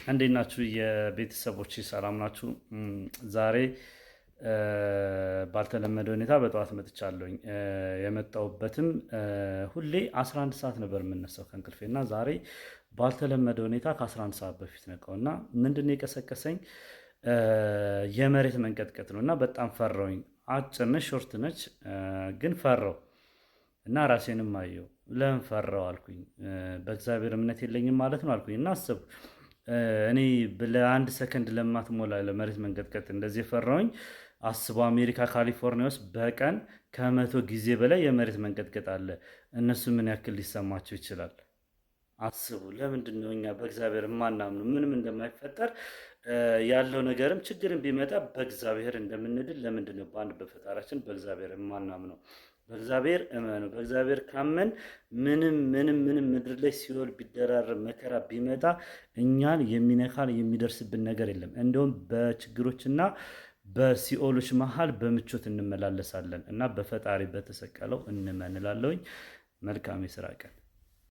እንዴት ናችሁ የቤተሰቦች ሰላም ናችሁ? ዛሬ ባልተለመደ ሁኔታ በጠዋት መጥቻለሁኝ። የመጣሁበትም ሁሌ 11 ሰዓት ነበር የምነሳው ከእንቅልፌ እና ዛሬ ባልተለመደ ሁኔታ ከ11 ሰዓት በፊት ነቃው እና ምንድን ነው የቀሰቀሰኝ? የመሬት መንቀጥቀጥ ነው እና በጣም ፈራሁኝ። አጭር ነች ሾርት ነች፣ ግን ፈራሁ እና ራሴንም አየሁ። ለምን ፈራሁ አልኩኝ። በእግዚአብሔር እምነት የለኝም ማለት ነው አልኩኝ እና አሰብኩ። እኔ ለአንድ ሰከንድ ለማትሞላ ለመሬት መንቀጥቀጥ እንደዚህ የፈራሁኝ አስቦ አሜሪካ ካሊፎርኒያ ውስጥ በቀን ከ100 ጊዜ በላይ የመሬት መንቀጥቀጥ አለ። እነሱ ምን ያክል ሊሰማቸው ይችላል? አስቡ። ለምንድን ነው እኛ በእግዚአብሔር የማናምነው? ምንም እንደማይፈጠር ያለው ነገርም ችግርን ቢመጣ በእግዚአብሔር እንደምንድን ለምንድን ነው በአንድ በፈጣራችን በእግዚአብሔር የማናምነው? በእግዚአብሔር እመኑ። በእግዚአብሔር ካመን ምንም ምድር ላይ ሲኦል ቢደራረብ መከራ ቢመጣ እኛን የሚነካን የሚደርስብን ነገር የለም። እንደውም በችግሮችና በሲኦሎች መሃል በምቾት እንመላለሳለን እና በፈጣሪ በተሰቀለው እንመን እላለሁኝ። መልካም የስራ ቀን